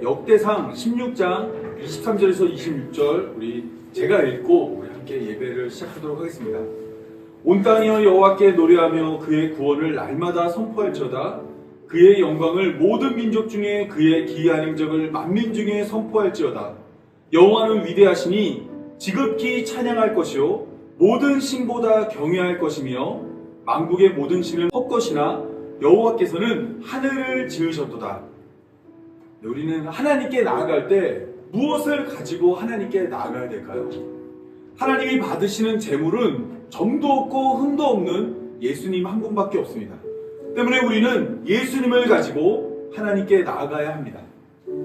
역대상 16장 23절에서 26절 우리 제가 읽고 우리 함께 예배를 시작하도록 하겠습니다. 온 땅이여 여호와께 노래하며 그의 구원을 날마다 선포할지어다. 그의 영광을 모든 민족 중에 그의 기이한 행적을 만민 중에 선포할지어다. 여호와는 위대하시니 지극히 찬양할 것이요 모든 신보다 경외할 것이며 만국의 모든 신은 헛것이나 여호와께서는 하늘을 지으셨도다. 우리는 하나님께 나아갈 때 무엇을 가지고 하나님께 나아가야 될까요? 하나님이 받으시는 재물은 점도 없고 흠도 없는 예수님 한 분밖에 없습니다. 때문에 우리는 예수님을 가지고 하나님께 나아가야 합니다.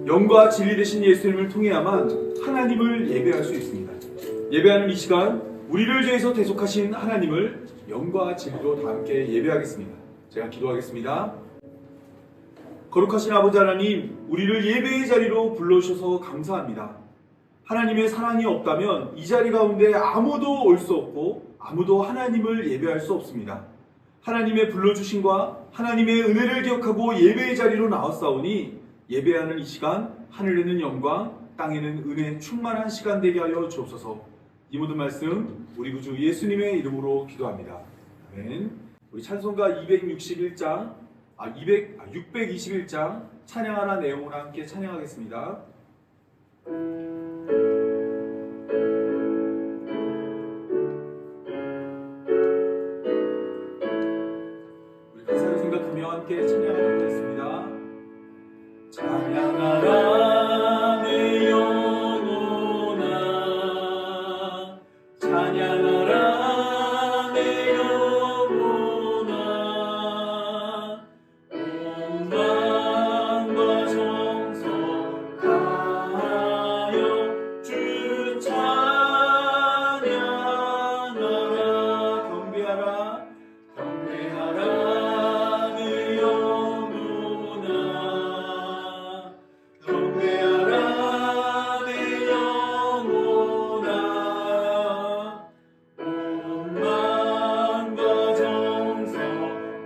영과 진리 되신 예수님을 통해야만 하나님을 예배할 수 있습니다. 예배하는 이 시간 우리를 위해서 대속하신 하나님을 영과 진리로 다 함께 예배하겠습니다. 제가 기도하겠습니다. 거룩하신 아버지 하나님, 우리를 예배의 자리로 불러주셔서 감사합니다. 하나님의 사랑이 없다면 이 자리 가운데 아무도 올 수 없고 아무도 하나님을 예배할 수 없습니다. 하나님의 불러주심과 하나님의 은혜를 기억하고 예배의 자리로 나왔사오니 예배하는 이 시간 하늘에는 영광, 땅에는 은혜 충만한 시간 되게 하여 주옵소서. 이 모든 말씀 우리 구주 예수님의 이름으로 기도합니다. 아멘. 우리 찬송가 621장 찬양하라 내용으로 함께 찬양하겠습니다. 우리 가사를 생각하며 함께 찬양하도록 하겠습니다. 찬양하라 내 영혼아, 찬양하라 내 영혼아, 온 마음과 정성 다하여 주 찬양하라. 경배하라 경배하라 내 영혼아, 경배하라 내 영혼아, 온 마음과 정성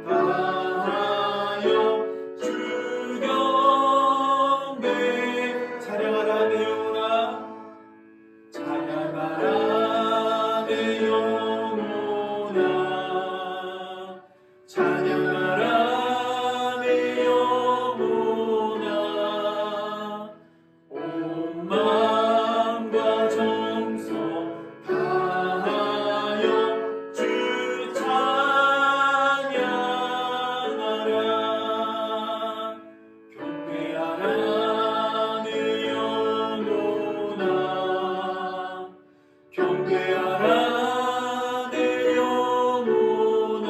다하여 주 경배. 찬양하라 내 영혼아, 찬양하라 내 영혼아, 찬양하라 내 영혼아, 온 마음과 정성 다하여 주 찬양하라. 경배하라 내 영혼아, 경배하라 내 영혼아,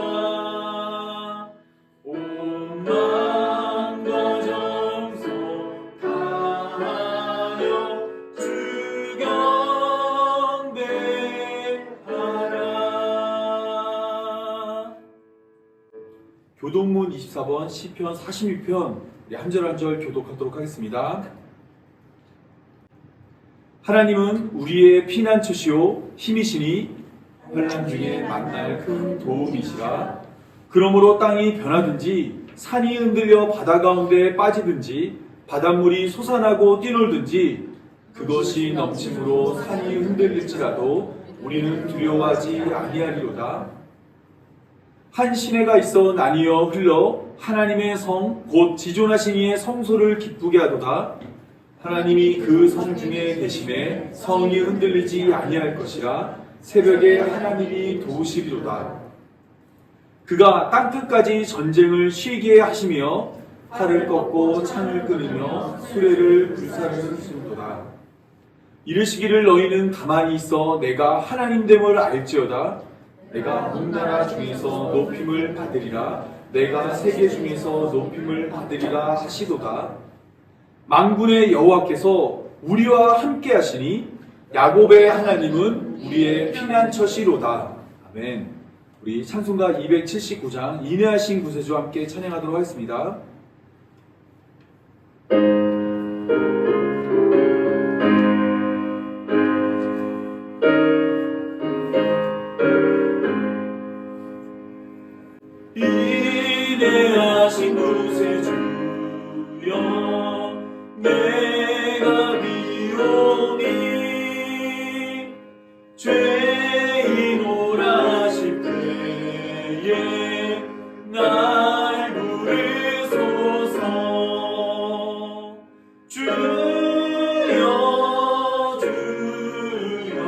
온 마음과 정성 다하여 주 경배하라. 교동문 24번 시편 46편 우리 한 절 한 절 교독하도록 하겠습니다. 하나님은 우리의 피난처시요 힘이시니 환난 중에 만날 큰 도움이시라. 그러므로 땅이 변하든지 산이 흔들려 바다 가운데 빠지든지 바닷물이 솟아나고 뛰놀든지 그것이 넘침으로 산이 흔들릴지라도 우리는 두려워하지 아니하리로다. 한 시내가 있어 나뉘어 흘러 하나님의 성 곧 지존하신 이의 성소를 기쁘게 하도다. 하나님이 그 성 중에 계심에 성이 흔들리지 아니할 것이라. 새벽에 하나님이 도우시리로다. 그가 땅끝까지 전쟁을 쉬게 하시며 칼을 꺾고 창을 끊으며 수레를 불사르시도다. 이르시기를 너희는 가만히 있어 내가 하나님됨을 알지어다. 내가 온 나라 중에서 높임을 받으리라. 내가 세계 중에서 높임을 받으리라 하시도다. 만군의 여호와께서 우리와 함께 하시니 야곱의 하나님은 우리의 피난처시로다. 아멘. 우리 찬송가 279장 인내하신 구세주와 함께 찬양하도록 하겠습니다. 인내하신 구세주여 내 주여 주여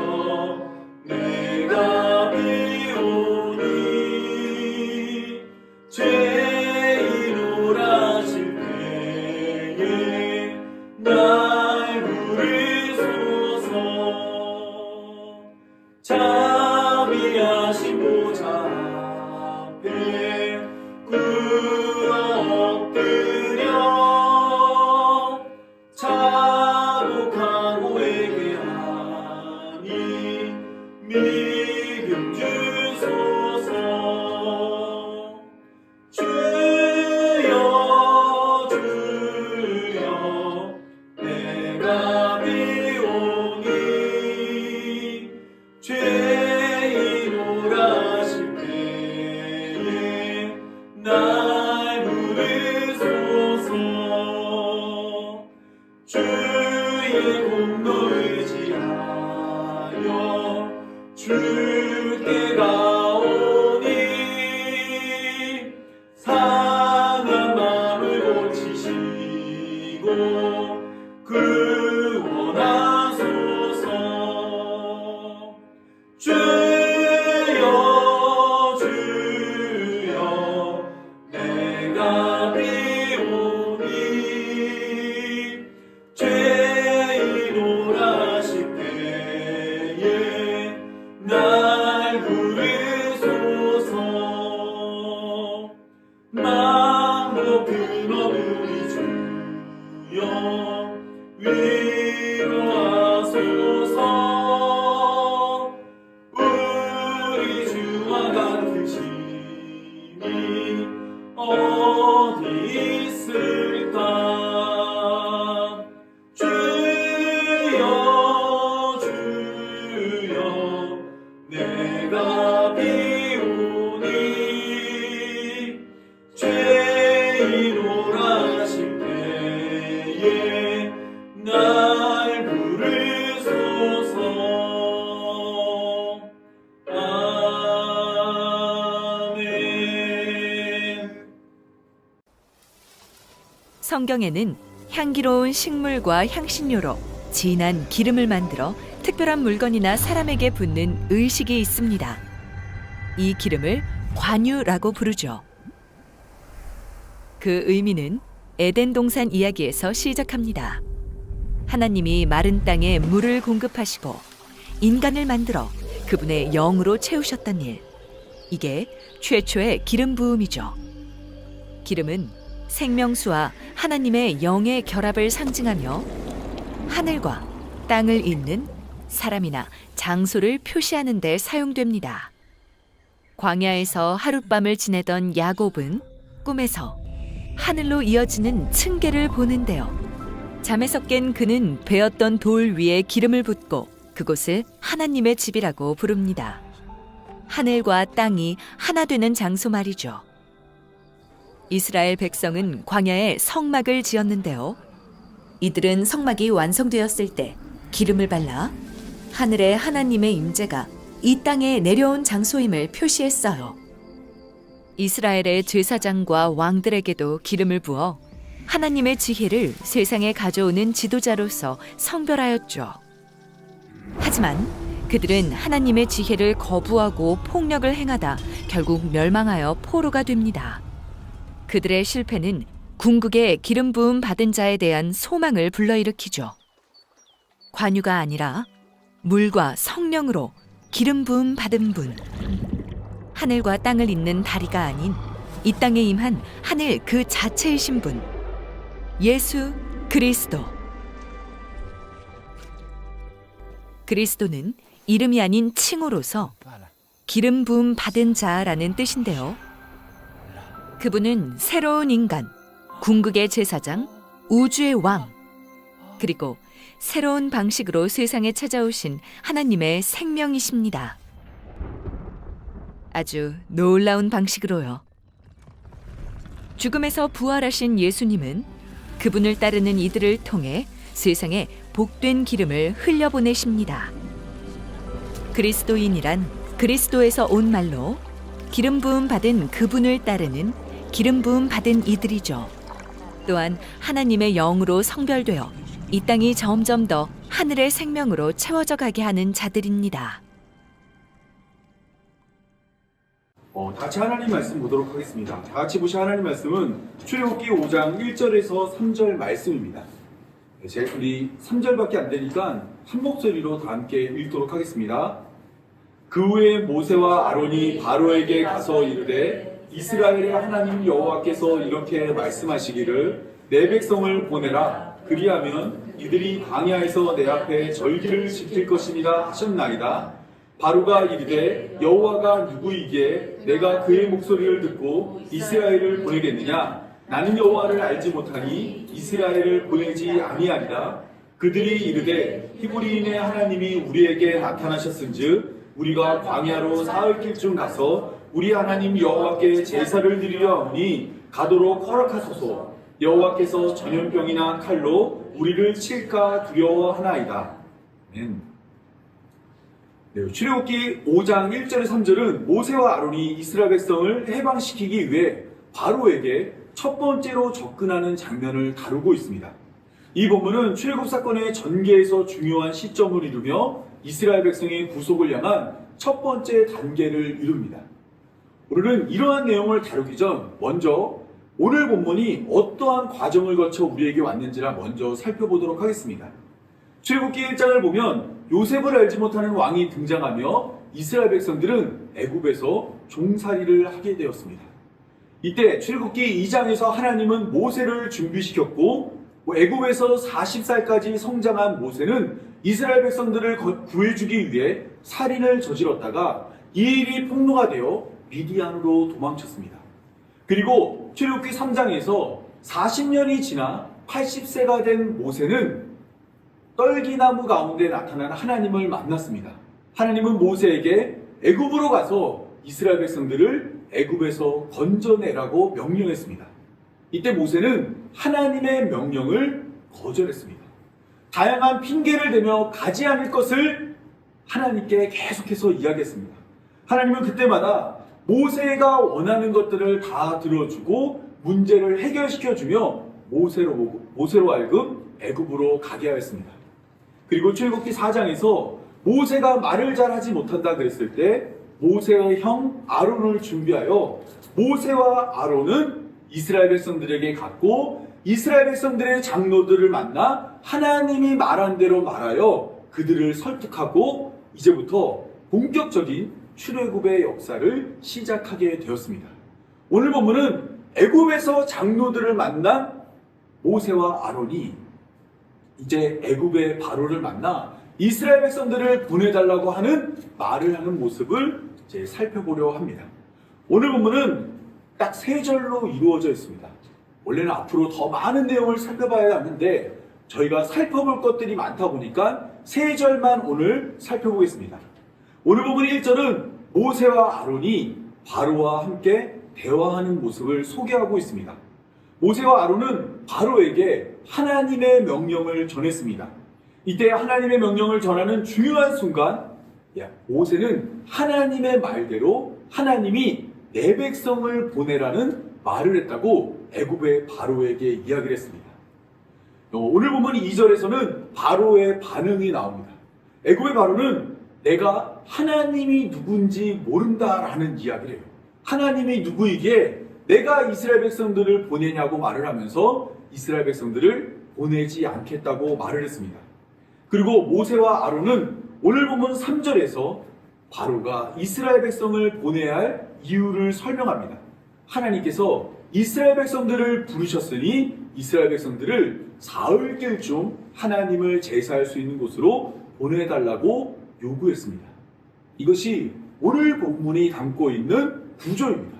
내가 비오니 죄인 오라실 때에 날 부르소서. 자비하신 보좌 앞에 꿇어 엎드려 자복하고 회개하니 믿음 주소서. 주여 주여 내가 비오니 죄인 오라실 때에 날 부르소서. 주의 공로 의지하여 주께 가오니 상한 마음을 고치시고 구원하소서. 주여 주여 내가 비오니 죄인 오라실 때에 날 부르소서. 마음 높은 우리 주여 위로하소서. 우리 주와 같은 신이 어디 있을까. 주여 주여 내가 비오니 죄인 오라실 때에 날 부르소서. 아멘. 성경에는 향기로운 식물과 향신료로 진한 기름을 만들어 특별한 물건이나 사람에게 붓는 의식이 있습니다. 이 기름을 관유라고 부르죠. 그 의미는 에덴 동산 이야기에서 시작합니다. 하나님이 마른 땅에 물을 공급하시고 인간을 만들어 그분의 영으로 채우셨던 일. 이게 최초의 기름 부음이죠. 기름은 생명수와 하나님의 영의 결합을 상징하며 하늘과 땅을 잇는 사람이나 장소를 표시하는 데 사용됩니다. 광야에서 하룻밤을 지내던 야곱은 꿈에서 하늘로 이어지는 층계를 보는데요. 잠에서 깬 그는 베었던 돌 위에 기름을 붓고 그곳을 하나님의 집이라고 부릅니다. 하늘과 땅이 하나 되는 장소 말이죠. 이스라엘 백성은 광야에 성막을 지었는데요. 이들은 성막이 완성되었을 때 기름을 발라 하늘의 하나님의 임재가 이 땅에 내려온 장소임을 표시했어요. 이스라엘의 제사장과 왕들에게도 기름을 부어 하나님의 지혜를 세상에 가져오는 지도자로서 성별하였죠. 하지만 그들은 하나님의 지혜를 거부하고 폭력을 행하다 결국 멸망하여 포로가 됩니다. 그들의 실패는 궁극의 기름 부음 받은 자에 대한 소망을 불러일으키죠. 관유가 아니라 물과 성령으로 기름 부음 받은 분. 하늘과 땅을 잇는 다리가 아닌 이 땅에 임한 하늘 그 자체이신 분. 예수 그리스도. 그리스도는 이름이 아닌 칭호로서 기름 부음 받은 자라는 뜻인데요. 그분은 새로운 인간, 궁극의 제사장, 우주의 왕, 그리고 새로운 방식으로 세상에 찾아오신 하나님의 생명이십니다. 아주 놀라운 방식으로요. 죽음에서 부활하신 예수님은 그분을 따르는 이들을 통해 세상에 복된 기름을 흘려보내십니다. 그리스도인이란 그리스도에서 온 말로 기름 부음 받은 그분을 따르는 기름 부음 받은 이들이죠. 또한 하나님의 영으로 성별되어 이 땅이 점점 더 하늘의 생명으로 채워져 가게 하는 자들입니다. 다 같이 하나님 말씀 보도록 하겠습니다. 다 같이 보실 하나님 말씀은 출애굽기 5장 1절에서 3절 말씀입니다. 우리 3절밖에 안 되니까 한 목소리로 다 함께 읽도록 하겠습니다. 그 후에 모세와 아론이 바로에게 가서 이르되 이스라엘의 하나님 여호와께서 이렇게 말씀하시기를 내 백성을 보내라. 그리하면 이들이 광야에서 내 앞에 절기를 지킬 것이니라 하셨나이다. 바로가 이르되 여호와가 누구이기에 내가 그의 목소리를 듣고 이스라엘을 보내겠느냐? 나는 여호와를 알지 못하니 이스라엘을 보내지 아니하리라. 그들이 이르되 히브리인의 하나님이 우리에게 나타나셨은즉 우리가 광야로 사흘 길쯤 가서 우리 하나님 여호와께 제사를 드리려 하니 가도록 허락하소서. 여호와께서 전염병이나 칼로 우리를 칠까 두려워하나이다. 아멘. 네, 출애굽기 5장 1절에 3절은 모세와 아론이 이스라엘 백성을 해방시키기 위해 바로에게 첫 번째로 접근하는 장면을 다루고 있습니다. 이 본문은 출애굽 사건의 전개에서 중요한 시점을 이루며 이스라엘 백성의 구속을 향한 첫 번째 단계를 이룹니다. 오늘은 이러한 내용을 다루기 전 먼저 오늘 본문이 어떠한 과정을 거쳐 우리에게 왔는지를 먼저 살펴보도록 하겠습니다. 출애굽기 1장을 보면 요셉을 알지 못하는 왕이 등장하며 이스라엘 백성들은 애굽에서 종살이를 하게 되었습니다. 이때 출애굽기 2장에서 하나님은 모세를 준비시켰고 애굽에서 40살까지 성장한 모세는 이스라엘 백성들을 구해주기 위해 살인을 저질렀다가 이 일이 폭로가 되어 미디안으로 도망쳤습니다. 그리고 출애굽기 3장에서 40년이 지나 80세가 된 모세는 떨기나무 가운데 나타난 하나님을 만났습니다. 하나님은 모세에게 애굽으로 가서 이스라엘 백성들을 애굽에서 건져내라고 명령했습니다. 이때 모세는 하나님의 명령을 거절했습니다. 다양한 핑계를 대며 가지 않을 것을 하나님께 계속해서 이야기했습니다. 하나님은 그때마다 모세가 원하는 것들을 다 들어주고 문제를 해결시켜주며 모세로 하여금 애굽으로 가게 하였습니다. 그리고 출애굽기 4장에서 모세가 말을 잘하지 못한다 그랬을 때 모세의 형 아론을 준비하여 모세와 아론은 이스라엘 백성들에게 갔고 이스라엘 백성들의 장로들을 만나 하나님이 말한 대로 말하여 그들을 설득하고 이제부터 본격적인 출애굽의 역사를 시작하게 되었습니다. 오늘 본문은 애굽에서 장로들을 만난 모세와 아론이 이제 애굽의 바로를 만나 이스라엘 백성들을 보내달라고 하는 말을 하는 모습을 이제 살펴보려 합니다. 오늘 본문은 딱 3절로 이루어져 있습니다. 원래는 앞으로 더 많은 내용을 살펴봐야 하는데 저희가 살펴볼 것들이 많다 보니까 3절만 오늘 살펴보겠습니다. 오늘 본문 1절은 모세와 아론이 바로와 함께 대화하는 모습을 소개하고 있습니다. 모세와 아론은 바로에게 하나님의 명령을 전했습니다. 이때 하나님의 명령을 전하는 중요한 순간 모세는 하나님의 말대로 하나님이 내 백성을 보내라는 말을 했다고 애굽의 바로에게 이야기를 했습니다. 오늘 보면 2절에서는 바로의 반응이 나옵니다. 애굽의 바로는 내가 하나님이 누군지 모른다라는 이야기를 해요. 하나님이 누구이기에 내가 이스라엘 백성들을 보내냐고 말을 하면서 이스라엘 백성들을 보내지 않겠다고 말을 했습니다. 그리고 모세와 아론은 오늘 보면 3절에서 바로가 이스라엘 백성을 보내야 할 이유를 설명합니다. 하나님께서 이스라엘 백성들을 부르셨으니 이스라엘 백성들을 사흘길쯤 하나님을 제사할 수 있는 곳으로 보내달라고 요구했습니다. 이것이 오늘 본문이 담고 있는 구조입니다.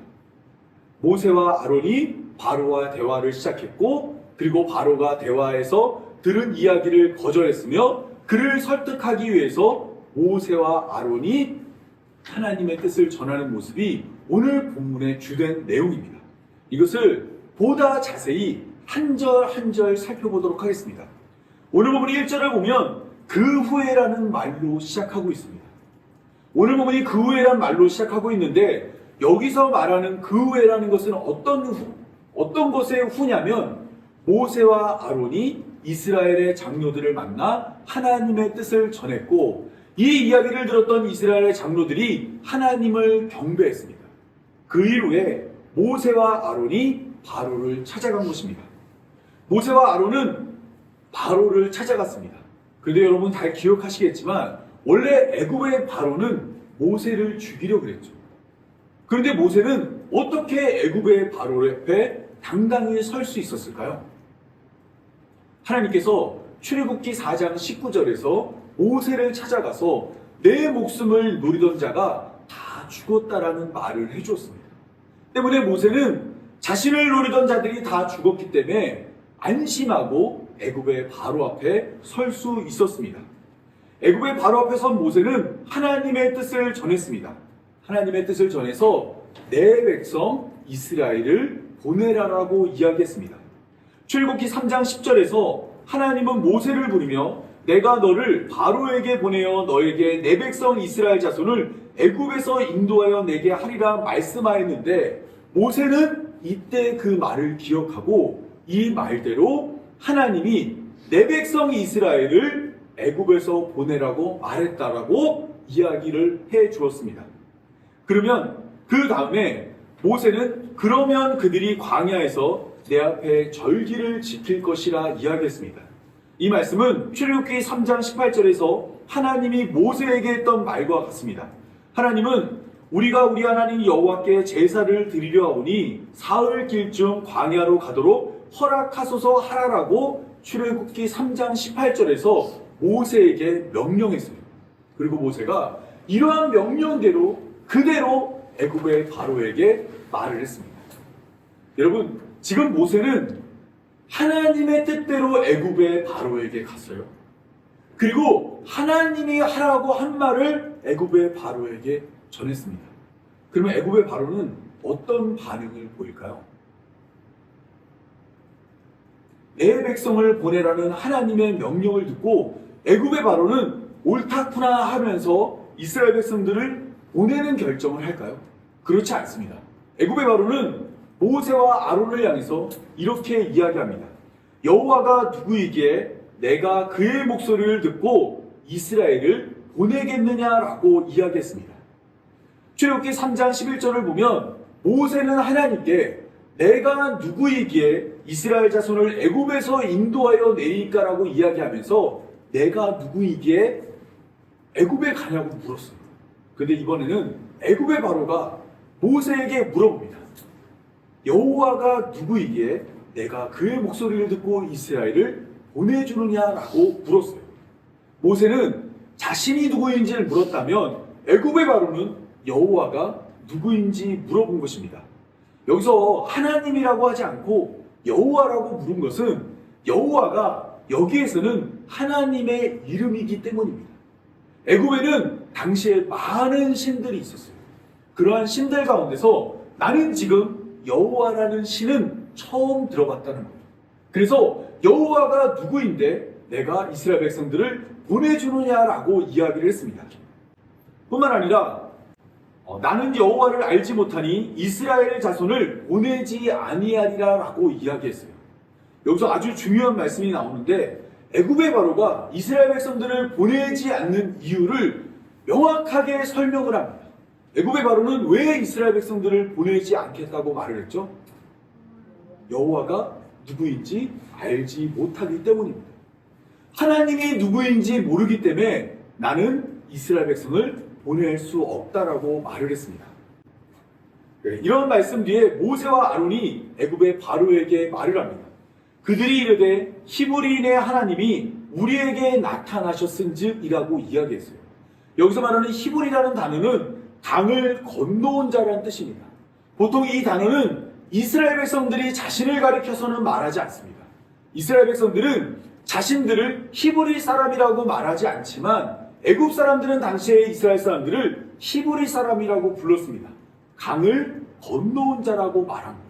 모세와 아론이 바로와 대화를 시작했고 그리고 바로가 대화에서 들은 이야기를 거절했으며 그를 설득하기 위해서 모세와 아론이 하나님의 뜻을 전하는 모습이 오늘 본문의 주된 내용입니다. 이것을 보다 자세히 한 절 한 절 살펴보도록 하겠습니다. 오늘 본문 1절을 보면 그 후에라는 말로 시작하고 있습니다. 오늘 본문이 그 후에라는 말로 시작하고 있는데 여기서 말하는 그 후에라는 것은 어떤 것의 후냐면 모세와 아론이 이스라엘의 장로들을 만나 하나님의 뜻을 전했고, 이 이야기를 들었던 이스라엘의 장로들이 하나님을 경배했습니다. 그 이후에 모세와 아론이 바로를 찾아간 것입니다. 모세와 아론은 바로를 찾아갔습니다. 그런데 여러분 잘 기억하시겠지만 원래 애굽의 바로는 모세를 죽이려 그랬죠. 그런데 모세는 어떻게 애굽의 바로 앞에 당당히 설 수 있었을까요? 하나님께서 출애굽기 4장 19절에서 모세를 찾아가서 내 목숨을 노리던 자가 다 죽었다라는 말을 해주었습니다. 때문에 모세는 자신을 노리던 자들이 다 죽었기 때문에 안심하고 애굽의 바로 앞에 설 수 있었습니다. 애굽의 바로 앞에 선 모세는 하나님의 뜻을 전했습니다. 하나님의 뜻을 전해서 내 백성 이스라엘을 보내라라고 이야기했습니다. 출애굽기 3장 10절에서 하나님은 모세를 부르며 내가 너를 바로에게 보내어 너에게 내 백성 이스라엘 자손을 애굽에서 인도하여 내게 하리라 말씀하였는데, 모세는 이때 그 말을 기억하고 이 말대로 하나님이 내 백성 이스라엘을 애굽에서 보내라고 말했다라고 이야기를 해 주었습니다. 그러면 그 다음에 모세는 그러면 그들이 광야에서 내 앞에 절기를 지킬 것이라 이야기했습니다. 이 말씀은 출애굽기 3장 18절에서 하나님이 모세에게 했던 말과 같습니다. 하나님은 우리가 우리 하나님 여호와께 제사를 드리려 하오니 사흘길 광야로 가도록 허락하소서 하라라고 출애굽기 3장 18절에서 모세에게 명령했어요. 그리고 모세가 이러한 명령대로 그대로 애굽의 바로에게 말을 했습니다. 여러분, 지금 모세는 하나님의 뜻대로 애굽의 바로에게 갔어요. 그리고 하나님이 하라고 한 말을 애굽의 바로에게 전했습니다. 그러면 애굽의 바로는 어떤 반응을 보일까요? 내 백성을 보내라는 하나님의 명령을 듣고 애굽의 바로는 옳다구나 하면서 이스라엘 백성들을 보내는 결정을 할까요? 그렇지 않습니다. 애굽의 바로는 모세와 아론을 향해서 이렇게 이야기합니다. 여호와가 누구이기에 내가 그의 목소리를 듣고 이스라엘을 보내겠느냐라고 이야기했습니다. 출애굽기 3장 11절을 보면 모세는 하나님께 내가 누구이기에 이스라엘 자손을 애굽에서 인도하여 내릴까라고 이야기하면서 내가 누구이기에 애굽에 가냐고 물었어요. 그런데 이번에는 애굽의 바로가 모세에게 물어봅니다. 여호와가 누구이기에 내가 그의 목소리를 듣고 이스라엘을 보내주느냐라고 물었어요. 모세는 자신이 누구인지를 물었다면 애굽의 바로는 여호와가 누구인지 물어본 것입니다. 여기서 하나님이라고 하지 않고 여호와라고 물은 것은 여호와가 여기에서는 하나님의 이름이기 때문입니다. 애굽에는 당시에 많은 신들이 있었어요. 그러한 신들 가운데서 나는 지금 여호와라는 신은 처음 들어봤다는 거예요. 그래서 여호와가 누구인데 내가 이스라엘 백성들을 보내주느냐라고 이야기를 했습니다. 뿐만 아니라 나는 여호와를 알지 못하니 이스라엘 자손을 보내지 아니하리라라고 이야기했어요. 여기서 아주 중요한 말씀이 나오는데 애굽의 바로가 이스라엘 백성들을 보내지 않는 이유를 명확하게 설명을 합니다. 애굽의 바로는 왜 이스라엘 백성들을 보내지 않겠다고 말을 했죠? 여호와가 누구인지 알지 못하기 때문입니다. 하나님이 누구인지 모르기 때문에 나는 이스라엘 백성을 보낼 수 없다라고 말을 했습니다. 이런 말씀 뒤에 모세와 아론이 애굽의 바로에게 말을 합니다. 그들이 이르되 히브리인의 하나님이 우리에게 나타나셨은즉이라고 이야기했어요. 여기서 말하는 히브리라는 단어는 강을 건너온 자라는 뜻입니다. 보통 이 단어는 이스라엘 백성들이 자신을 가리켜서는 말하지 않습니다. 이스라엘 백성들은 자신들을 히브리 사람이라고 말하지 않지만 애굽 사람들은 당시에 이스라엘 사람들을 히브리 사람이라고 불렀습니다. 강을 건너온 자라고 말합니다.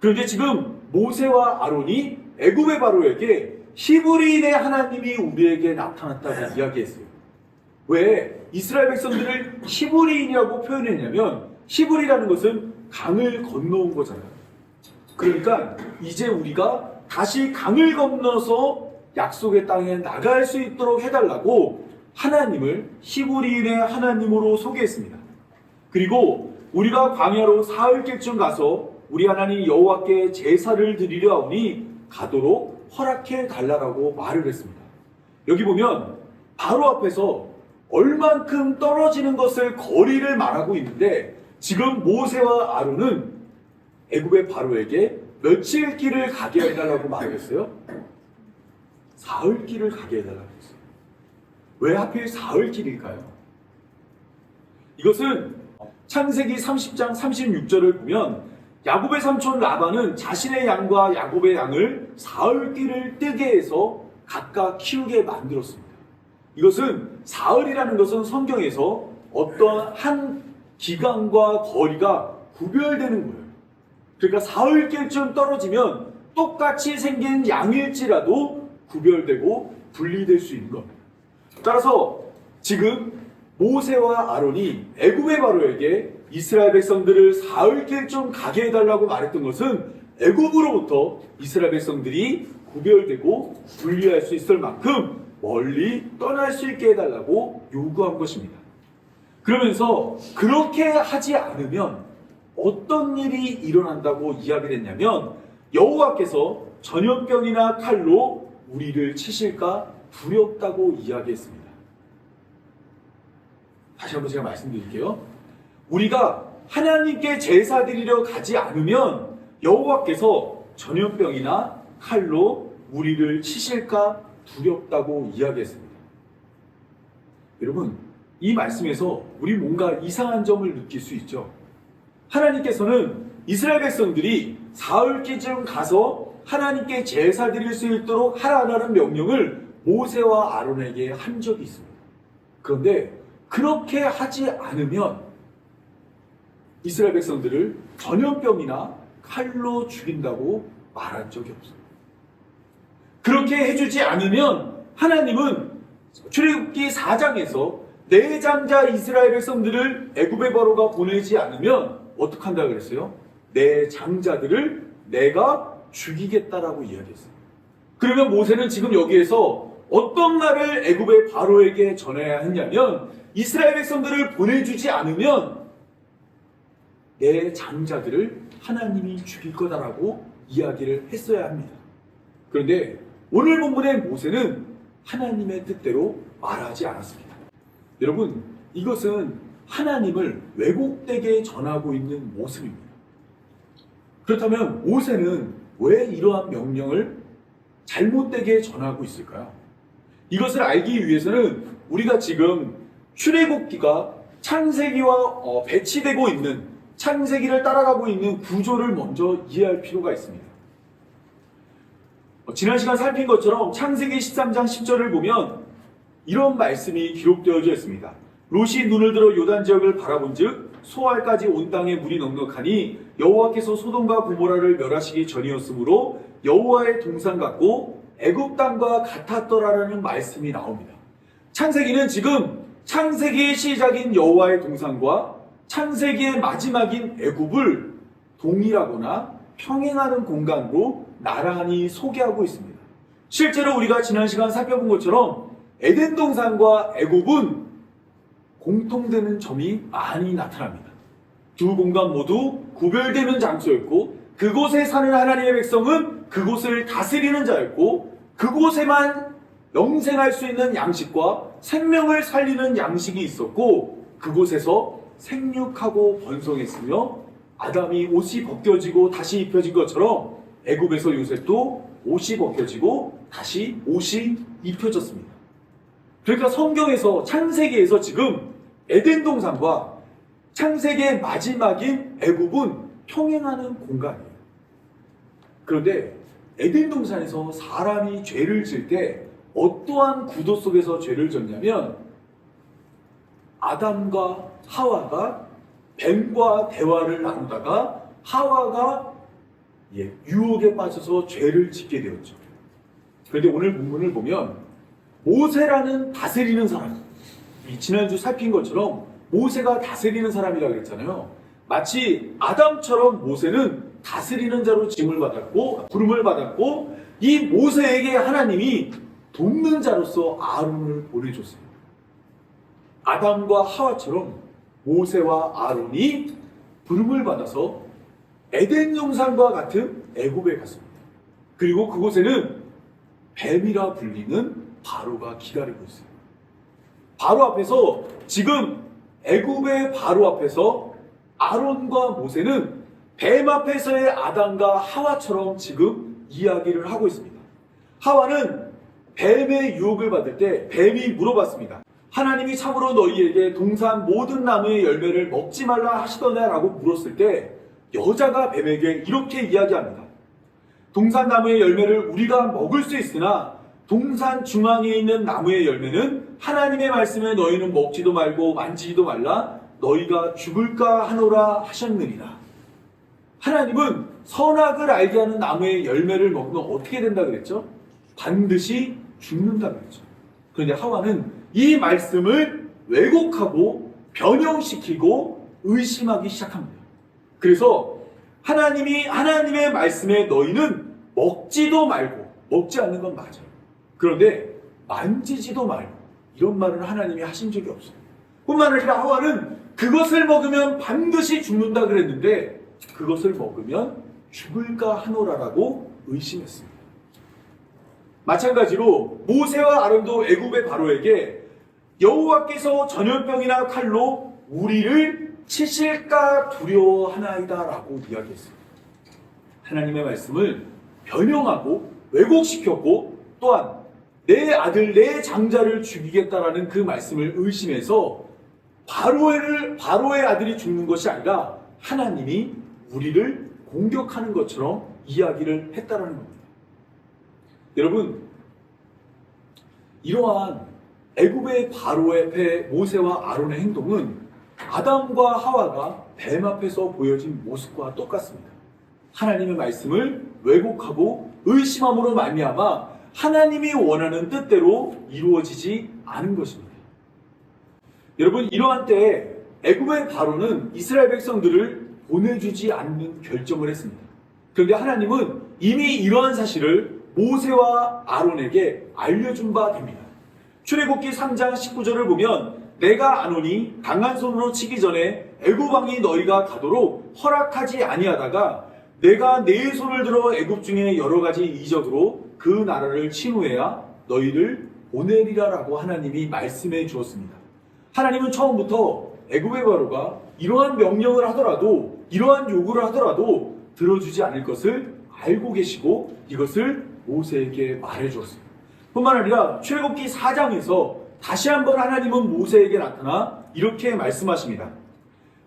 그런데 지금 모세와 아론이 애굽의 바로에게 히브리인의 하나님이 우리에게 나타났다고 이야기했어요. 왜 이스라엘 백성들을 히브리인이라고 표현했냐면 히브리라는 것은 강을 건너온 거잖아요. 그러니까 이제 우리가 다시 강을 건너서 약속의 땅에 나갈 수 있도록 해달라고 하나님을 히브리인의 하나님으로 소개했습니다. 그리고 우리가 광야로 사흘길쯤 가서 우리 하나님 여호와께 제사를 드리려 하오니 가도록 허락해 달라고 말을 했습니다. 여기 보면 바로 앞에서 얼만큼 떨어지는 것을 거리를 말하고 있는데 지금 모세와 아론은 애굽의 바로에게 며칠 길을 가게 해달라고 말했어요? 사흘 길을 가게 해달라고 했어요. 왜 하필 사흘 길일까요? 이것은 창세기 30장 36절을 보면 야곱의 삼촌 라반은 자신의 양과 야곱의 양을 사흘 길을 뜨게 해서 각각 키우게 만들었습니다. 이것은 사흘이라는 것은 성경에서 어떠한 한 기간과 거리가 구별되는 거예요. 그러니까 사흘 길쯤 떨어지면 똑같이 생긴 양일지라도 구별되고 분리될 수 있는 겁니다. 따라서 지금 모세와 아론이 애굽의 바로에게 이스라엘 백성들을 사흘 길쯤 가게 해달라고 말했던 것은 애굽으로부터 이스라엘 백성들이 구별되고 분리할 수 있을 만큼 멀리 떠날 수 있게 해달라고 요구한 것입니다. 그러면서 그렇게 하지 않으면 어떤 일이 일어난다고 이야기를 했냐면 여호와께서 전염병이나 칼로 우리를 치실까 두렵다고 이야기했습니다. 다시 한번 제가 말씀드릴게요. 우리가 하나님께 제사 드리려 가지 않으면 여호와께서 전염병이나 칼로 우리를 치실까 두렵다고 이야기했습니다. 여러분, 이 말씀에서 우리 뭔가 이상한 점을 느낄 수 있죠. 하나님께서는 이스라엘 백성들이 사흘길쯤 가서 하나님께 제사 드릴 수 있도록 하라는 명령을 모세와 아론에게 한 적이 있습니다. 그런데 그렇게 하지 않으면 이스라엘 백성들을 전염병이나 칼로 죽인다고 말한 적이 없어요. 그렇게 해주지 않으면 하나님은 출애굽기 4장에서 내 장자 이스라엘 백성들을 애굽의 바로가 보내지 않으면 어떻게 한다고 그랬어요? 내 장자들을 내가 죽이겠다라고 이야기했어요. 그러면 모세는 지금 여기에서 어떤 말을 애굽의 바로에게 전해야 했냐면 이스라엘 백성들을 보내주지 않으면 내 장자들을 하나님이 죽일 거다라고 이야기를 했어야 합니다. 그런데 오늘 본문의 모세는 하나님의 뜻대로 말하지 않았습니다. 여러분, 이것은 하나님을 왜곡되게 전하고 있는 모습입니다. 그렇다면 모세는 왜 이러한 명령을 잘못되게 전하고 있을까요? 이것을 알기 위해서는 우리가 지금 출애굽기가 창세기와 배치되고 있는 창세기를 따라가고 있는 구조를 먼저 이해할 필요가 있습니다. 지난 시간 살핀 것처럼 창세기 13장 10절을 보면 이런 말씀이 기록되어져 있습니다. 롯이 눈을 들어 요단 지역을 바라본즉 소알까지 온 땅에 물이 넉넉하니 여호와께서 소돔과 고모라를 멸하시기 전이었으므로 여호와의 동산 같고 애굽 땅과 같았더라라는 말씀이 나옵니다. 창세기는 지금 창세기의 시작인 여호와의 동산과 창세기의 마지막인 애굽을 동일하거나 평행하는 공간으로 나란히 소개하고 있습니다. 실제로 우리가 지난 시간 살펴본 것처럼 에덴 동산과 애굽은 공통되는 점이 많이 나타납니다. 두 공간 모두 구별되는 장소였고 그곳에 사는 하나님의 백성은 그곳을 다스리는 자였고 그곳에만 영생할 수 있는 양식과 생명을 살리는 양식이 있었고 그곳에서 생육하고 번성했으며 아담이 옷이 벗겨지고 다시 입혀진 것처럼 애굽에서 요셉도 옷이 벗겨지고 다시 옷이 입혀졌습니다. 그러니까 성경에서 창세기에서 지금 에덴 동산과 창세기의 마지막인 애굽은 평행하는 공간이에요. 그런데 에덴 동산에서 사람이 죄를 지을 때 어떠한 구도 속에서 죄를 졌냐면 아담과 하와가 뱀과 대화를 나누다가 하와가 유혹에 빠져서 죄를 짓게 되었죠. 그런데 오늘 본문을 보면 모세라는 다스리는 사람, 지난주 살핀 것처럼 모세가 다스리는 사람이라고 그랬잖아요. 마치 아담처럼 모세는 다스리는 자로 짐을 받았고 부름을 받았고 이 모세에게 하나님이 돕는 자로서 아론을 보내줬어요. 아담과 하와처럼 모세와 아론이 부름을 받아서 에덴 동산과 같은 애굽에 갔습니다. 그리고 그곳에는 뱀이라 불리는 바로가 기다리고 있어요. 바로 앞에서 지금 애굽의 바로 앞에서 아론과 모세는 뱀 앞에서의 아담과 하와처럼 지금 이야기를 하고 있습니다. 하와는 뱀의 유혹을 받을 때 뱀이 물어봤습니다. 하나님이 참으로 너희에게 동산 모든 나무의 열매를 먹지 말라 하시더냐라고 물었을 때 여자가 뱀에게 이렇게 이야기합니다. 동산 나무의 열매를 우리가 먹을 수 있으나 동산 중앙에 있는 나무의 열매는 하나님의 말씀에 너희는 먹지도 말고 만지지도 말라 너희가 죽을까 하노라 하셨느니라. 하나님은 선악을 알게 하는 나무의 열매를 먹으면 어떻게 된다 그랬죠? 반드시 죽는다 그랬죠. 그런데 하와는 이 말씀을 왜곡하고 변형시키고 의심하기 시작합니다. 그래서 하나님의 말씀에 너희는 먹지도 말고, 먹지 않는 건 맞아요. 그런데 만지지도 말고 이런 말을 하나님이 하신 적이 없어요. 뿐만 아니라 하와는 그것을 먹으면 반드시 죽는다 그랬는데 그것을 먹으면 죽을까 하노라라고 의심했습니다. 마찬가지로 모세와 아론도 애굽의 바로에게 여호와께서 전염병이나 칼로 우리를 치실까 두려워하나이다 라고 이야기했습니다. 하나님의 말씀을 변형하고 왜곡시켰고 또한 내 아들 내 장자를 죽이겠다라는 그 말씀을 의심해서 바로의 아들이 죽는 것이 아니라 하나님이 우리를 공격하는 것처럼 이야기를 했다라는 겁니다. 여러분, 이러한 애굽의 바로의 배 모세와 아론의 행동은 아담과 하와가 뱀 앞에서 보여진 모습과 똑같습니다. 하나님의 말씀을 왜곡하고 의심함으로 말미암아 하나님이 원하는 뜻대로 이루어지지 않은 것입니다. 여러분, 이러한 때에 애굽의 바로는 이스라엘 백성들을 보내주지 않는 결정을 했습니다. 그런데 하나님은 이미 이러한 사실을 모세와 아론에게 알려준 바 됩니다. 출애굽기 3장 19절을 보면 내가 아노니 강한 손으로 치기 전에 애굽 왕이 너희가 가도록 허락하지 아니하다가 내가 내 손을 들어 애굽 중에 여러 가지 이적으로 그 나라를 친 후에야 너희를 보내리라라고 하나님이 말씀해 주었습니다. 하나님은 처음부터 애굽의 바로가 이러한 명령을 하더라도 이러한 요구를 하더라도 들어주지 않을 것을 알고 계시고 이것을 모세에게 말해 주었습니다. 뿐만 아니라 출애굽기 4장에서 다시 한번 하나님은 모세에게 나타나 이렇게 말씀하십니다.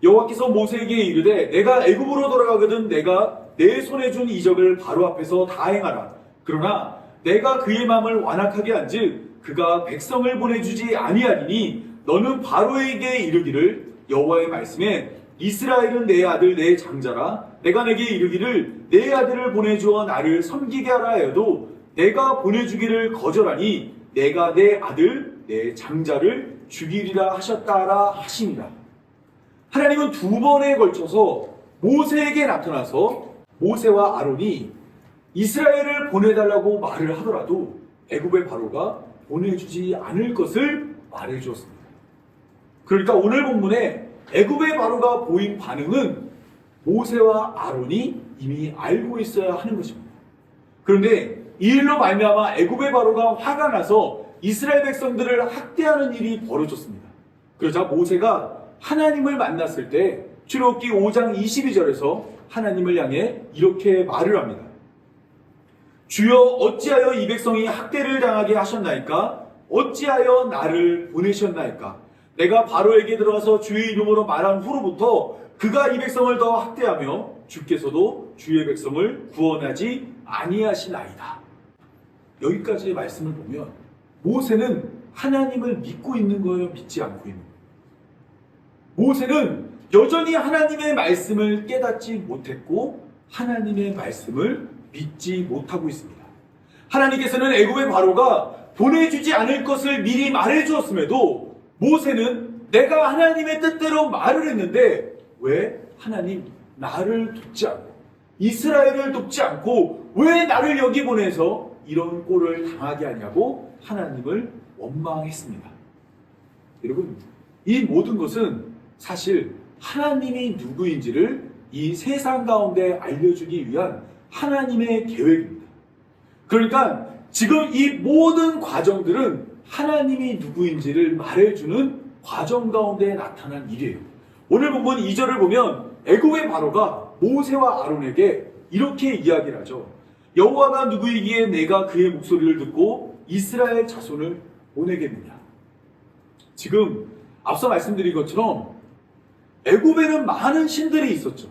여호와께서 모세에게 이르되 내가 애굽으로 돌아가거든 내가 내 손에 준 이적을 바로 앞에서 다 행하라. 그러나 내가 그의 마음을 완악하게 한즉 그가 백성을 보내주지 아니하리니 너는 바로에게 이르기를 여호와의 말씀에 이스라엘은 내 아들 내 장자라 내가 내게 이르기를 내 아들을 보내주어 나를 섬기게 하라 해도 내가 보내주기를 거절하니 내가 내 아들 내 장자를 죽이리라 하셨다라 하시니라. 하나님은 두 번에 걸쳐서 모세에게 나타나서 모세와 아론이 이스라엘을 보내달라고 말을 하더라도 애굽의 바로가 보내주지 않을 것을 말해주었습니다. 그러니까 오늘 본문에 애굽의 바로가 보인 반응은 모세와 아론이 이미 알고 있어야 하는 것입니다. 그런데 이 일로 말미암아 애굽의 바로가 화가 나서 이스라엘 백성들을 학대하는 일이 벌어졌습니다. 그러자 모세가 하나님을 만났을 때 출애굽기 5장 22절에서 하나님을 향해 이렇게 말을 합니다. 주여 어찌하여 이 백성이 학대를 당하게 하셨나이까? 어찌하여 나를 보내셨나이까? 내가 바로에게 들어가서 주의 이름으로 말한 후로부터 그가 이 백성을 더 학대하며 주께서도 주의 백성을 구원하지 아니하시나이다. 여기까지의 말씀을 보면 모세는 하나님을 믿고 있는 거예요? 믿지 않고 있는 거예요? 모세는 여전히 하나님의 말씀을 깨닫지 못했고 하나님의 말씀을 믿지 못하고 있습니다. 하나님께서는 애굽의 바로가 보내주지 않을 것을 미리 말해주었음에도 모세는 내가 하나님의 뜻대로 말을 했는데 왜 하나님 나를 돕지 않고 이스라엘을 돕지 않고 왜 나를 여기 보내서 이런 꼴을 당하게 하냐고 하나님을 원망했습니다. 여러분, 이 모든 것은 사실 하나님이 누구인지를 이 세상 가운데 알려주기 위한 하나님의 계획입니다. 그러니까 지금 이 모든 과정들은 하나님이 누구인지를 말해주는 과정 가운데 나타난 일이에요. 오늘 본문 2절을 보면 애굽의 바로가 모세와 아론에게 이렇게 이야기를 하죠. 여호와가 누구이기에 내가 그의 목소리를 듣고 이스라엘 자손을 보내겠느냐. 지금 앞서 말씀드린 것처럼 애굽에는 많은 신들이 있었죠.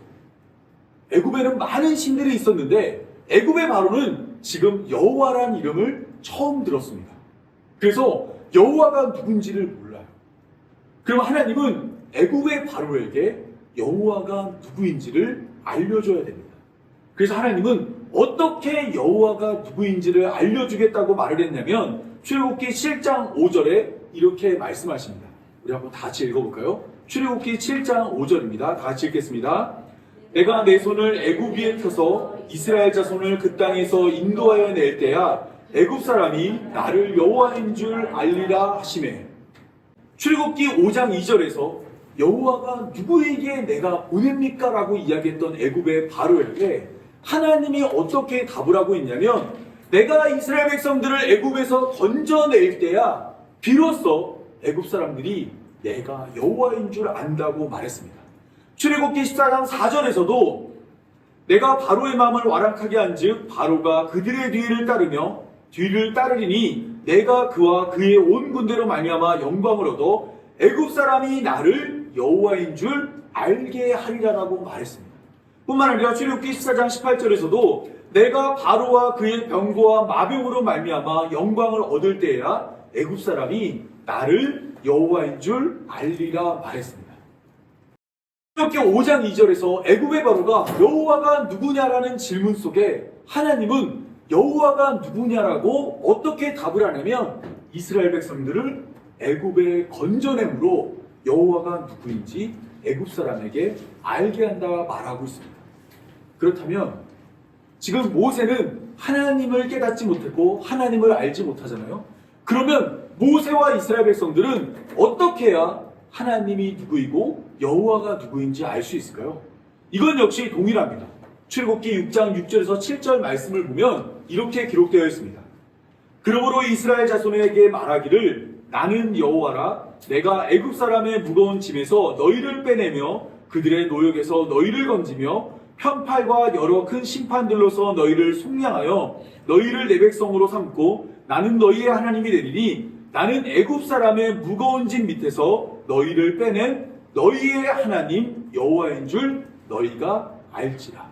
애굽에는 많은 신들이 있었는데 애굽의 바로는 지금 여호와라는 이름을 처음 들었습니다. 그래서 여호와가 누군지를 몰라요. 그럼 하나님은 애굽의 바로에게 여호와가 누구인지를 알려줘야 됩니다. 그래서 하나님은 어떻게 여호와가 누구인지를 알려주겠다고 말을 했냐면 출애굽기 7장 5절에 이렇게 말씀하십니다. 우리 한번 다 같이 읽어볼까요? 출애굽기 7장 5절입니다. 다 같이 읽겠습니다. 내가 내 손을 애굽 위에 펴서 이스라엘 자손을 그 땅에서 인도하여 낼 때야 애굽 사람이 나를 여호와인 줄 알리라 하시매. 출애굽기 5장 2절에서 여호와가 누구에게 내가 보냅니까? 라고 이야기했던 애굽의 바로에게 하나님이 어떻게 답을 하고 있냐면 내가 이스라엘 백성들을 애굽에서 건져낼 때야 비로소 애굽 사람들이 내가 여호와인 줄 안다고 말했습니다. 출애굽기 14장 4절에서도 내가 바로의 마음을 완악하게 한즉 바로가 그들의 뒤를 따르며 뒤를 따르리니 내가 그와 그의 온 군대로 말미암아 영광을 얻어 애굽 사람이 나를 여호와인 줄 알게 하리라라고 말했습니다. 뿐만 아니라 출애굽기 14장 18절에서도 내가 바로와 그의 병거와 마병으로 말미암아 영광을 얻을 때에야 애굽 사람이 나를 여호와인 줄 알리라 말했습니다. 출애굽기 5장 2절에서 애굽의 바로가 여호와가 누구냐라는 질문 속에 하나님은 여호와가 누구냐라고 어떻게 답을 하냐면 이스라엘 백성들을 애굽에 건져냄으로 여호와가 누구인지 애굽 사람에게 알게 한다 말하고 있습니다. 그렇다면 지금 모세는 하나님을 깨닫지 못했고 하나님을 알지 못하잖아요. 그러면 모세와 이스라엘 백성들은 어떻게 해야 하나님이 누구이고 여호와가 누구인지 알 수 있을까요? 이건 역시 동일합니다. 출애굽기 6장 6절에서 7절 말씀을 보면 이렇게 기록되어 있습니다. 그러므로 이스라엘 자손에게 말하기를 나는 여호와라 내가 애굽 사람의 무거운 짐에서 너희를 빼내며 그들의 노역에서 너희를 건지며 편팔과 여러 큰 심판들로서 너희를 속량하여 너희를 내 백성으로 삼고 나는 너희의 하나님이 되리니 나는 애굽 사람의 무거운 짐 밑에서 너희를 빼낸 너희의 하나님 여호와인 줄 너희가 알지라.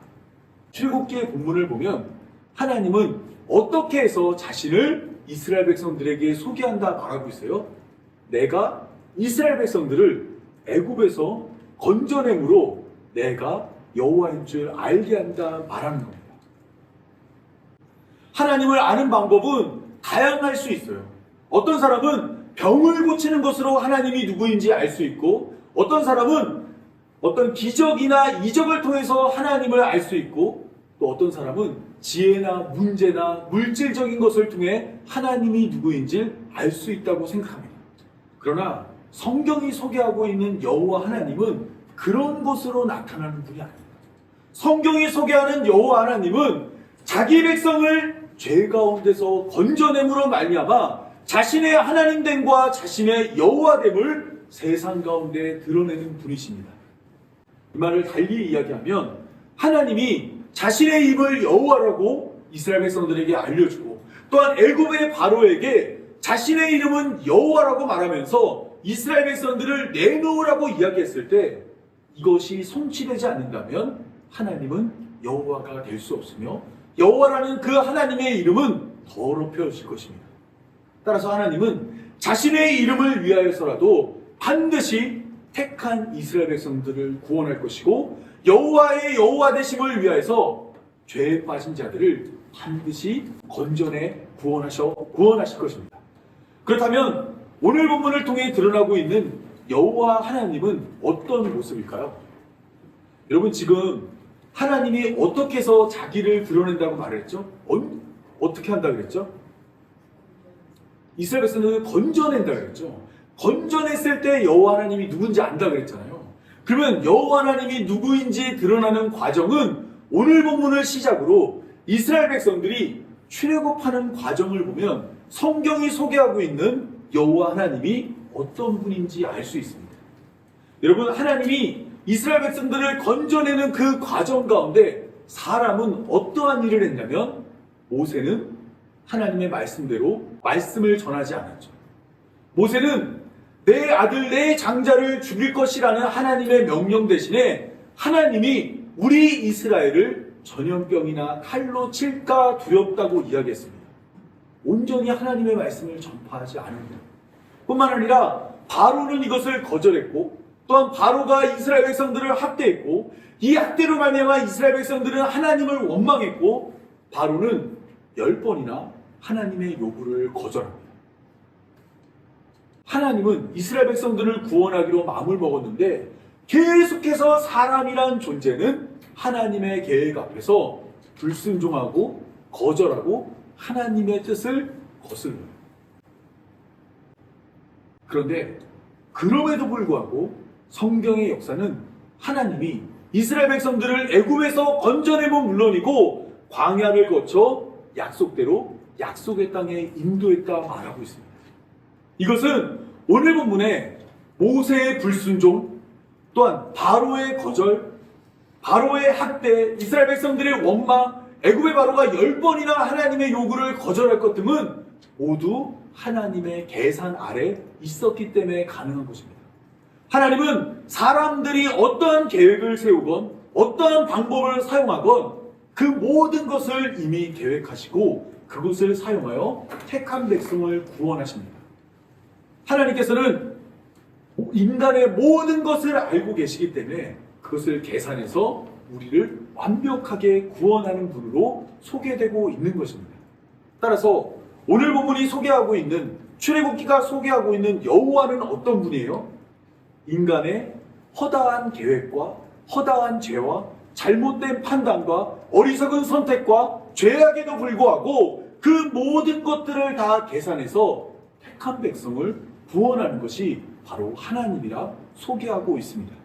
출애굽기의 본문을 보면 하나님은 어떻게 해서 자신을 이스라엘 백성들에게 소개한다 말하고 있어요. 내가 이스라엘 백성들을 애굽에서 건져냄으로 내가 여호와인 줄 알게 한다 말하는 겁니다. 하나님을 아는 방법은 다양할 수 있어요. 어떤 사람은 병을 고치는 것으로 하나님이 누구인지 알 수 있고 어떤 사람은 어떤 기적이나 이적을 통해서 하나님을 알 수 있고 또 어떤 사람은 지혜나 문제나 물질적인 것을 통해 하나님이 누구인지 알 수 있다고 생각합니다. 그러나 성경이 소개하고 있는 여호와 하나님은 그런 것으로 나타나는 분이 아닙니다. 성경이 소개하는 여호와 하나님은 자기 백성을 죄 가운데서 건져냄으로 말미암아 자신의 하나님됨과 자신의 여호와됨을 세상 가운데 드러내는 분이십니다. 이 말을 달리 이야기하면 하나님이 자신의 입을 여호와라고 이스라엘 백성들에게 알려주고 또한 애굽의 바로에게 자신의 이름은 여호와라고 말하면서 이스라엘 백성들을 내놓으라고 이야기했을 때 이것이 성취되지 않는다면 하나님은 여호와가 될 수 없으며 여호와라는 그 하나님의 이름은 더럽혀질 것입니다. 따라서 하나님은 자신의 이름을 위하여서라도 반드시 택한 이스라엘 백성들을 구원할 것이고 여호와의 여호와 되심을 위하여서 죄에 빠진 자들을 반드시 건져내 구원하실 것입니다. 그렇다면 오늘 본문을 통해 드러나고 있는 여호와 하나님은 어떤 모습일까요? 여러분 지금 하나님이 어떻게 해서 자기를 드러낸다고 말했죠? 어떻게 한다 그랬죠? 이스라엘 백성을 건져낸다 그랬죠. 건져냈을 때 여호와 하나님이 누군지 안다 그랬잖아요. 그러면 여호와 하나님이 누구인지 드러나는 과정은 오늘 본문을 시작으로 이스라엘 백성들이 출애굽하는 과정을 보면 성경이 소개하고 있는 여호와 하나님이 어떤 분인지 알 수 있습니다. 여러분, 하나님이 이스라엘 백성들을 건져내는 그 과정 가운데 사람은 어떠한 일을 했냐면 모세는 하나님의 말씀대로 말씀을 전하지 않았죠. 모세는 내 아들 내 장자를 죽일 것이라는 하나님의 명령 대신에 하나님이 우리 이스라엘을 전염병이나 칼로 칠까 두렵다고 이야기했습니다. 온전히 하나님의 말씀을 전파하지 않은 것 뿐만 아니라 바로는 이것을 거절했고 또한 바로가 이스라엘 백성들을 학대했고 이 학대로 말미암아 이스라엘 백성들은 하나님을 원망했고 바로는 10번이나 하나님의 요구를 거절합니다. 하나님은 이스라엘 백성들을 구원하기로 마음을 먹었는데 계속해서 사람이란 존재는 하나님의 계획 앞에서 불순종하고 거절하고 하나님의 뜻을 거슬러요. 그런데 그럼에도 불구하고 성경의 역사는 하나님이 이스라엘 백성들을 애굽에서 건져내면 물론이고 광야를 거쳐 약속대로 약속의 땅에 인도했다 말하고 있습니다. 이것은 오늘 본문에 모세의 불순종, 또한 바로의 거절, 바로의 학대, 이스라엘 백성들의 원망, 애굽의 바로가 10번이나 하나님의 요구를 거절할 것 등은 모두 하나님의 계산 아래 있었기 때문에 가능한 것입니다. 하나님은 사람들이 어떠한 계획을 세우건 어떠한 방법을 사용하건 그 모든 것을 이미 계획하시고 그것을 사용하여 택한 백성을 구원하십니다. 하나님께서는 인간의 모든 것을 알고 계시기 때문에 그것을 계산해서 우리를 완벽하게 구원하는 분으로 소개되고 있는 것입니다. 따라서 오늘 본문이 소개하고 있는 출애굽기가 소개하고 있는 여호와는 어떤 분이에요? 인간의 허다한 계획과 허다한 죄와 잘못된 판단과 어리석은 선택과 죄악에도 불구하고 그 모든 것들을 다 계산해서 택한 백성을 구원하는 것이 바로 하나님이라 소개하고 있습니다.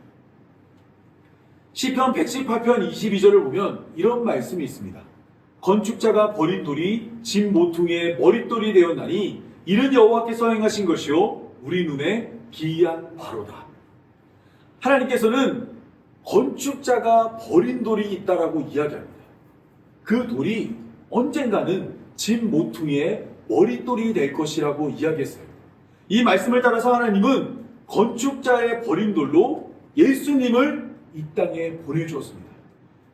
시편 118편 22절을 보면 이런 말씀이 있습니다. 건축자가 버린 돌이 집 모퉁이의 머릿돌이 되었나니 이는 여호와께서 행하신 것이요 우리 눈에 기이한 바로다. 하나님께서는 건축자가 버린 돌이 있다라고 이야기합니다. 그 돌이 언젠가는 집 모퉁이의 머릿돌이 될 것이라고 이야기했어요. 이 말씀을 따라서 하나님은 건축자의 버린 돌로 예수님을 이 땅에 보내주었습니다.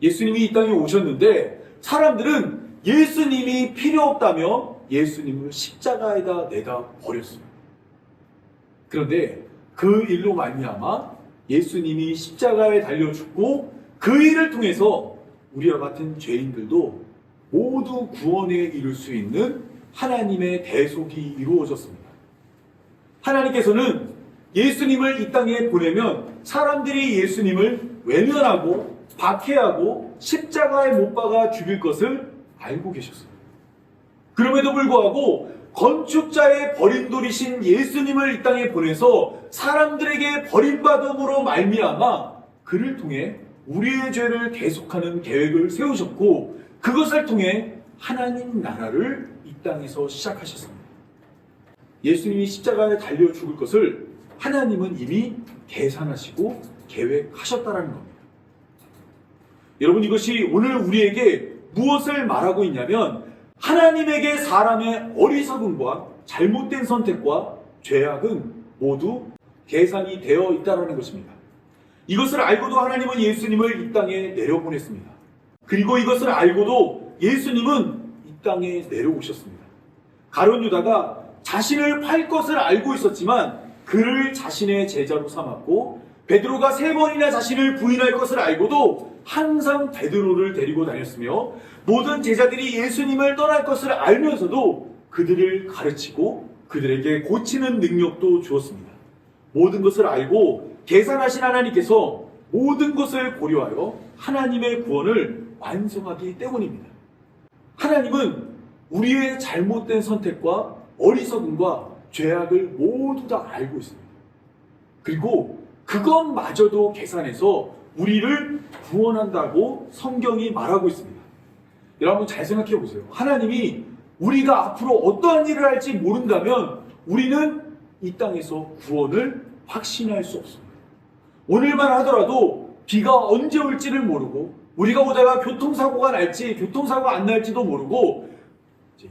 예수님이 이 땅에 오셨는데 사람들은 예수님이 필요 없다며 예수님을 십자가에다 내다 버렸습니다. 그런데 그 일로 말미암아 예수님이 십자가에 달려 죽고 그 일을 통해서 우리와 같은 죄인들도 모두 구원에 이를 수 있는 하나님의 대속이 이루어졌습니다. 하나님께서는 예수님을 이 땅에 보내면 사람들이 예수님을 외면하고 박해하고 십자가에 못 박아 죽일 것을 알고 계셨습니다. 그럼에도 불구하고 건축자의 버린 돌이신 예수님을 이 땅에 보내서 사람들에게 버림받음으로 말미암아 그를 통해 우리의 죄를 계속하는 계획을 세우셨고 그것을 통해 하나님 나라를 이 땅에서 시작하셨습니다. 예수님이 십자가에 달려 죽을 것을 하나님은 이미 계산하시고 계획하셨다는 겁니다. 여러분, 이것이 오늘 우리에게 무엇을 말하고 있냐면 하나님에게 사람의 어리석음과 잘못된 선택과 죄악은 모두 계산이 되어 있다는 것입니다. 이것을 알고도 하나님은 예수님을 이 땅에 내려보냈습니다. 그리고 이것을 알고도 예수님은 이 땅에 내려오셨습니다. 가룟 유다가 자신을 팔 것을 알고 있었지만 그를 자신의 제자로 삼았고 베드로가 3번이나 자신을 부인할 것을 알고도 항상 베드로를 데리고 다녔으며 모든 제자들이 예수님을 떠날 것을 알면서도 그들을 가르치고 그들에게 고치는 능력도 주었습니다. 모든 것을 알고 계산하신 하나님께서 모든 것을 고려하여 하나님의 구원을 완성하기 때문입니다. 하나님은 우리의 잘못된 선택과 어리석음과 죄악을 모두 다 알고 있습니다. 그리고 그것마저도 계산해서 우리를 구원한다고 성경이 말하고 있습니다. 여러분 잘 생각해 보세요. 하나님이 우리가 앞으로 어떠한 일을 할지 모른다면 우리는 이 땅에서 구원을 확신할 수 없습니다. 오늘만 하더라도 비가 언제 올지를 모르고 우리가 오다가 교통사고가 날지 교통사고가 안 날지도 모르고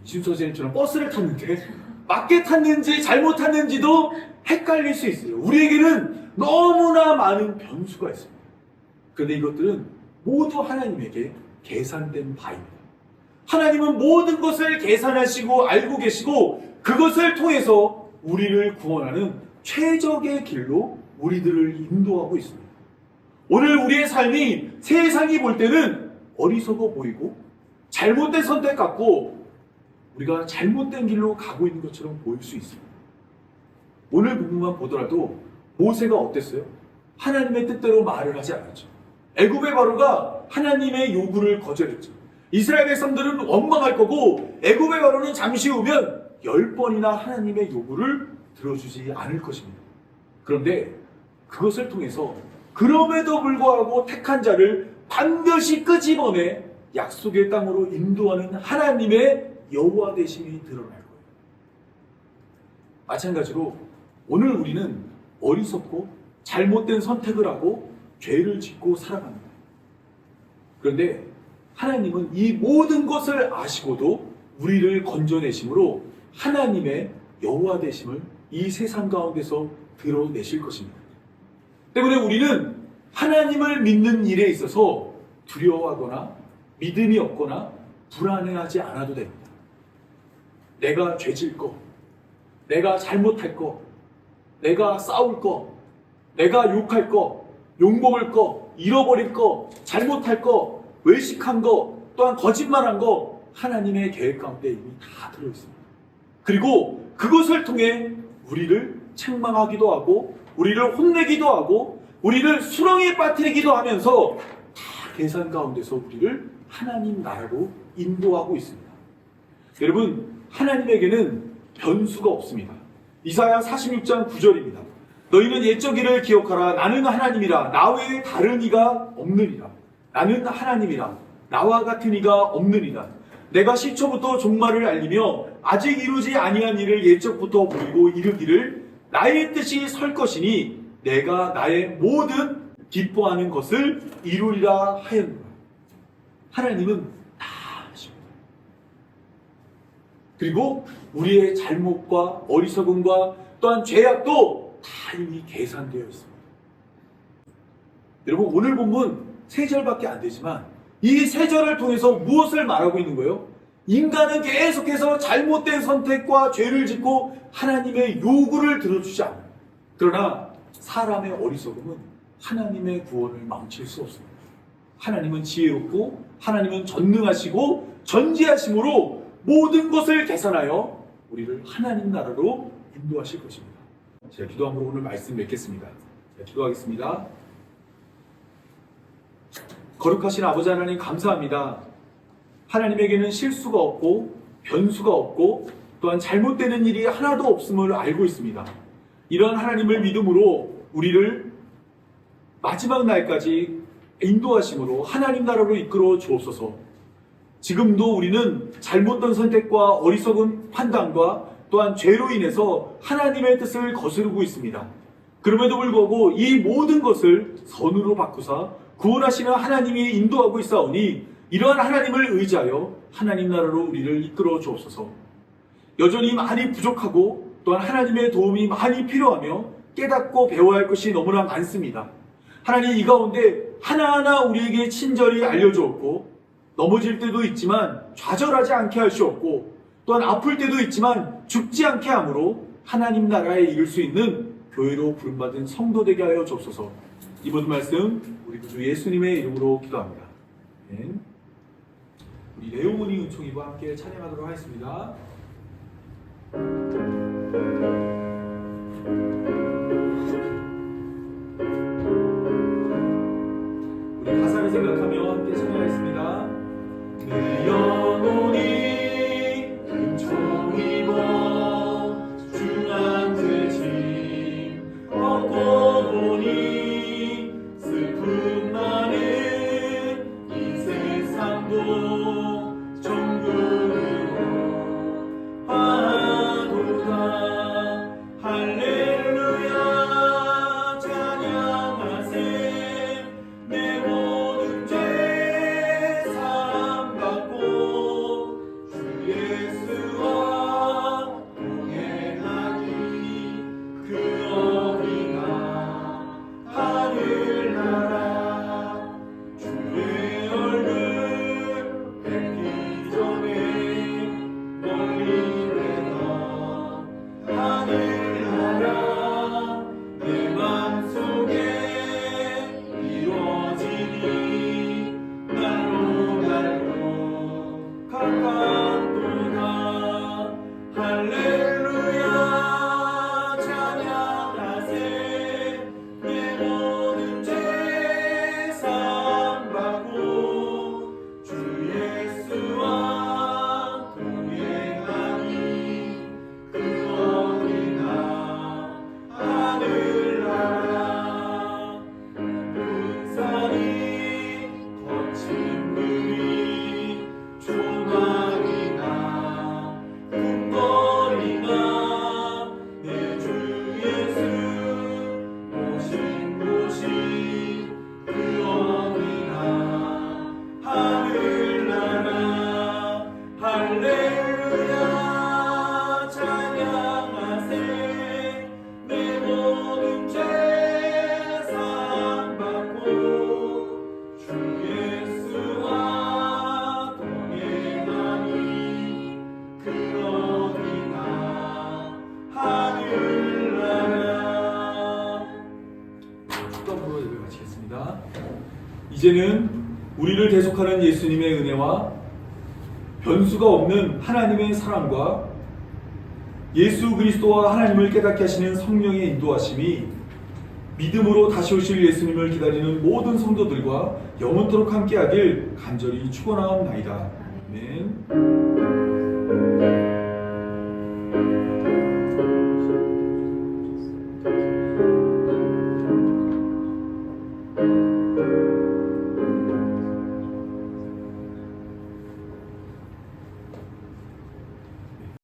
이순 선생님처럼 버스를 탔는데 맞게 탔는지 잘못 탔는지도 헷갈릴 수 있어요. 우리에게는 너무나 많은 변수가 있습니다. 그런데 이것들은 모두 하나님에게 계산된 바입니다. 하나님은 모든 것을 계산하시고 알고 계시고 그것을 통해서 우리를 구원하는 최적의 길로 우리들을 인도하고 있습니다. 오늘 우리의 삶이 세상이 볼 때는 어리석어 보이고 잘못된 선택 같고 우리가 잘못된 길로 가고 있는 것처럼 보일 수 있습니다. 오늘 부분만 보더라도 모세가 어땠어요? 하나님의 뜻대로 말을 하지 않았죠. 애굽의 바로가 하나님의 요구를 거절했죠. 이스라엘 백성들은 원망할 거고 애굽의 바로는 잠시 후면 10번이나 하나님의 요구를 들어주지 않을 것입니다. 그런데 그것을 통해서 그럼에도 불구하고 택한 자를 반드시 끄집어내 약속의 땅으로 인도하는 하나님의 여호와 되심이 드러날 거예요. 마찬가지로 오늘 우리는 어리석고 잘못된 선택을 하고 죄를 짓고 살아갑니다. 그런데 하나님은 이 모든 것을 아시고도 우리를 건져내심으로 하나님의 여호와 되심을 이 세상 가운데서 드러내실 것입니다. 때문에 우리는 하나님을 믿는 일에 있어서 두려워하거나 믿음이 없거나 불안해하지 않아도 됩니다. 내가 죄질 거, 내가 잘못할 거, 내가 싸울 거, 내가 욕할 거, 욕먹을 거, 잃어버릴 거, 잘못할 거, 외식한 거, 또한 거짓말한 거 하나님의 계획 가운데 이미 다 들어있습니다. 그리고 그것을 통해 우리를 책망하기도 하고 우리를 혼내기도 하고 우리를 수렁에 빠뜨리기도 하면서 다 계산 가운데서 우리를 하나님 나라로 인도하고 있습니다. 여러분, 하나님에게는 변수가 없습니다. 이사야 46장 9절입니다. 너희는 옛적 일을 기억하라. 나는 하나님이라. 나 외에 다른 이가 없느니라. 나는 하나님이라. 나와 같은 이가 없느니라. 내가 시초부터 종말을 알리며 아직 이루지 아니한 일을 옛적부터 보이고 이르기를 나의 뜻이 설 것이니 내가 나의 모든 기뻐하는 것을 이루리라 하였노라. 하나님은 다 아십니다. 그리고 우리의 잘못과 어리석음과 또한 죄악도 다 이미 계산되어 있습니다. 여러분, 오늘 본문 3절밖에 안 되지만 이 3절을 통해서 무엇을 말하고 있는 거예요? 인간은 계속해서 잘못된 선택과 죄를 짓고 하나님의 요구를 들어주지 않아요. 그러나 사람의 어리석음은 하나님의 구원을 망칠 수 없습니다. 하나님은 지혜롭고 하나님은 전능하시고 전지하심으로 모든 것을 계산하여 우리를 하나님 나라로 인도하실 것입니다. 제가 기도함으로 오늘 말씀 맺겠습니다. 제가 기도하겠습니다. 거룩하신 아버지 하나님 감사합니다. 하나님에게는 실수가 없고 변수가 없고 또한 잘못되는 일이 하나도 없음을 알고 있습니다. 이런 하나님을 믿음으로 우리를 마지막 날까지 인도하심으로 하나님 나라로 이끌어 주옵소서. 지금도 우리는 잘못된 선택과 어리석은 판단과 또한 죄로 인해서 하나님의 뜻을 거스르고 있습니다. 그럼에도 불구하고 이 모든 것을 선으로 바꾸사 구원하시는 하나님이 인도하고 있사오니 이러한 하나님을 의지하여 하나님 나라로 우리를 이끌어 주옵소서. 여전히 많이 부족하고 또한 하나님의 도움이 많이 필요하며 깨닫고 배워야 할 것이 너무나 많습니다. 하나님, 이 가운데 하나하나 우리에게 친절히 알려주었고 넘어질 때도 있지만 좌절하지 않게 하시옵고 또한 아플 때도 있지만 죽지 않게 함으로 하나님 나라에 이를 수 있는 교회로 부름받은 성도 되게 하여 주옵소서. 이 모든 말씀 우리 구주 예수님의 이름으로 기도합니다. 아멘. 우리 레오모니 은총이와 함께 찬양하도록 하겠습니다. 생각하며 함께 찬양하겠습니다. 내 영혼이 은총 입어 주 앉은 짐 얻고 보니 슬픔 많은 이 세상도 정금으로 화도다. 할렐루야 찬양하세. 내 모든 죄 사함받고 주 예수와 동행하니 그 어디나 하늘나라. 주의 얼굴 뵙기 전에 멀리 내던 하늘나라 내 맘속에 이루어지니 날로 날로 가깝도다. 할렐루야 찬양하세. 내 모든 죄 사함받고 주 예수와 동행하니 그 어디나 하늘나라. 산이 거친 물이 조망이나 꿈거리나 내 주 예수 오신 곳이 그 어디나 하늘나라. 할렐루야 찬양하세. 내 모든 죄 사함받고 주 예수와 동행하니 그 어디나 하늘나라. 축도함으로 예배 마치겠습니다. 이제는 우리를 대속하는 예수님의 은혜와 변수가 없는 하나님의 사랑과 예수 그리스도와 하나님을 깨닫게 하시는 성령의 인도하심이 믿음으로 다시 오실 예수님을 기다리는 모든 성도들과 영원토록 함께하길 간절히 축원하옵나이다. 아멘.